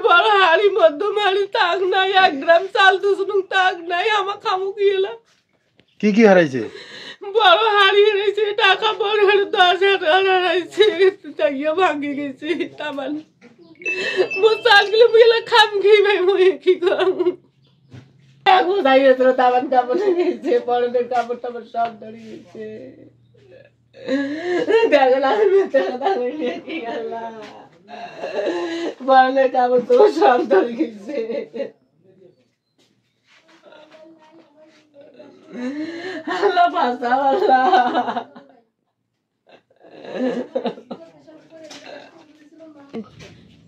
বড় হাড়ি মধ্যম হাড়ি তাক নাই, 1 গ্রাম চাল দুসুনুং তাক নাই, আমার খামু কি এলা। কি হারাইছে? বড় হাড়ি হারাইছে, টাকা বড় হাড়ি 10,000 হারাইছে, তাইয়া ভাঙি গেছে। তামান মো চালগুলো মিলে খাম কি ভাই, মই কি করব। এখন যাইয়েছিল তামান কাপড় গেছে, পরনের কাপড় টাপড় সব ধরে গেছে। দেখেন আমি মেয়েটা দাঁড়িয়ে কি আল্লাহ, পরনের কাপড় তো সব ধরে গেছে। আল্লাহ বাঁচাও আল্লাহ।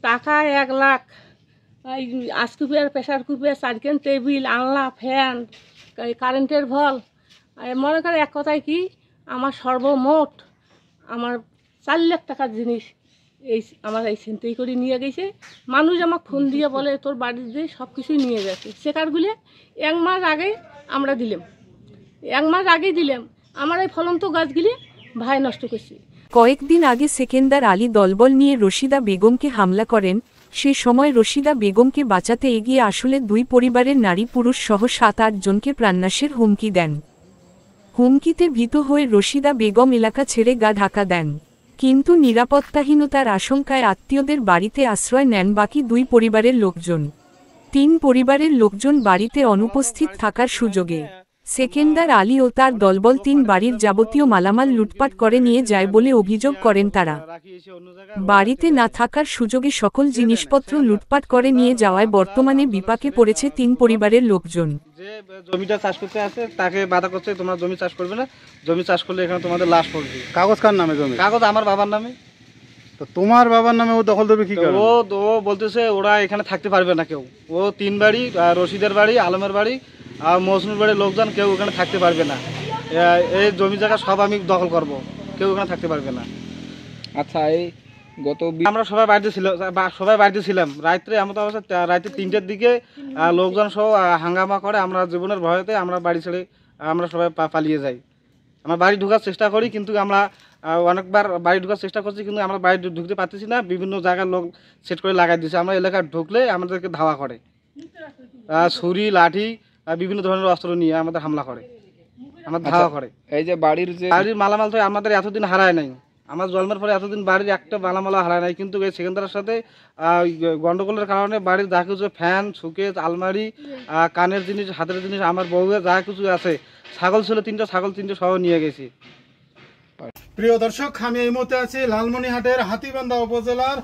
টাকা 1 লাখ, আইস কুপিয়ার প্রেশার কুপিয়ার 4 কেন টেবিল, আনলা, ফ্যান, কারেন্টের ভল, মনে করে এক কথায় কি আমার সর্বমোট আমার 4 লাখ টাকার জিনিস এই আমার এই চিন্তাই করে নিয়ে গেছে। মানুষ আমাকে ফোন দিয়ে বলে তোর বাড়ির দিয়ে সব কিছুই নিয়ে গেছে। শেখারগুলো 1 মাস আগে আমরা দিলাম, 1 মাস আগেই দিলাম। আমার এই ফলন্ত গাছগুলি ভাই নষ্ট করছে। কয়েকদিন আগে সেকেন্দার আলী দলবল নিয়ে রশিদা বেগমকে হামলা করেন। সে সময় রশিদা বেগমকে বাঁচাতে এগিয়ে আসলে 2 পরিবারের নারী পুরুষ সহ 7-8 জনকে প্রাণনাশের হুমকি দেন। হুমকিতে ভীত হয়ে রশিদা বেগম এলাকা ছেড়ে গা ঢাকা দেন, কিন্তু নিরাপত্তাহীনতার আশঙ্কায় আত্মীয়দের বাড়িতে আশ্রয় নেন বাকি 2 পরিবারের লোকজন। 3 পরিবারের লোকজন বাড়িতে অনুপস্থিত থাকার সুযোগে সেকেন্দার আলী ও তার দলবল 3 বাড়ির যাবতীয় মালামাল লুটপাট করে নিয়ে যায় বলে অভিযোগ করেন তারা। বাড়িতে না থাকার সুযোগে সকল জিনিসপত্র লুটপাট করে নিয়ে যাওয়ায় বর্তমানে বিপাকে পড়েছে 3 পরিবারের লোকজন। যে জমিটা চাষ করতে আসে তাকে বাধা করছে, তোমরা জমি চাষ করবে না, জমি চাষ করলে এখানে তোমাদের লাশ পড়বে। কাগজ কার নামে জমি? কাগজ আমার বাবার নামে। তো তোমার বাবার নামে ও দখল দেবে কি কারণে? ও বলতেছে ওরা এখানে থাকতে পারবে না কেউ। ও 3 বাড়ি, রশিদের বাড়ি, আলমের বাড়ি আর মহসিনের বাড়ির লোকজন কেউ ওখানে থাকতে পারবে না। এই জমি জায়গা সব আমি দখল করব, কেউ ওখানে থাকতে পারবে না। আচ্ছা, এই আমরা সবাই বাড়িতে ছিলাম। রাত্রে আমরা তো রাত্রে 3টার দিকে লোকজন সহ হাঙ্গামা করে। আমরা জীবনের ভয়তে আমরা বাড়ি ছেড়ে আমরা সবাই পালিয়ে যাই। আমরা বাড়ি ঢোকার চেষ্টা করি, কিন্তু আমরা অনেকবার বাড়ি ঢোকার চেষ্টা করছি, কিন্তু আমরা বাড়ি ঢুকতে পারতেছি না। বিভিন্ন জায়গার লোক সেট করে লাগাই দিয়েছে। আমরা এলাকায় ঢুকলে আমাদেরকে ধাওয়া করে, ছুরি, লাঠি, বিভিন্ন ধরনের অস্ত্র নিয়ে আমাদের হামলা করে, আমাদের ধাওয়া করে। এই যে বাড়ির মালামাল তো আমাদের এতদিন হারায় নাই। আমার জন্মের পরে এতদিন বাড়ির একটা মালামাল হারায় নাই, কিন্তু এই সেকেন্দারের সাথে গন্ডগোলের কারণে বাড়ির যা কিছু ফ্যান, সুকেস, আলমারি, কানের জিনিস, হাতের জিনিস, আমার বউয়ের যা কিছু আছে, ছাগল ছিল 3টা, ছাগল 3টে সহ নিয়ে গেছি। প্রিয় দর্শক, আমি এই মুহূর্তে আছি লালমনিরহাটের হাতীবান্ধা উপজেলার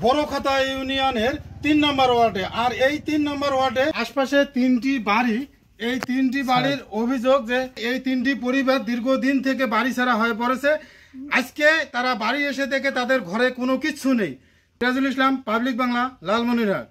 বড়খাতা ইউনিয়নের 3 নম্বর ওয়ার্ডে। আর এই 3 নম্বর ওয়ার্ডে আশপাশে 3টি বাড়ি। এই 3টি বাড়ির অভিযোগ যে এই 3টি পরিবার দীর্ঘদিন থেকে বাড়ি ছাড়া হয়ে পড়েছে। আজকে তারা বাড়ি এসে দেখে তাদের ঘরে কোনো কিছু নেই। সিরাজুল ইসলাম, পাবলিক বাংলা, লালমনিরহাট।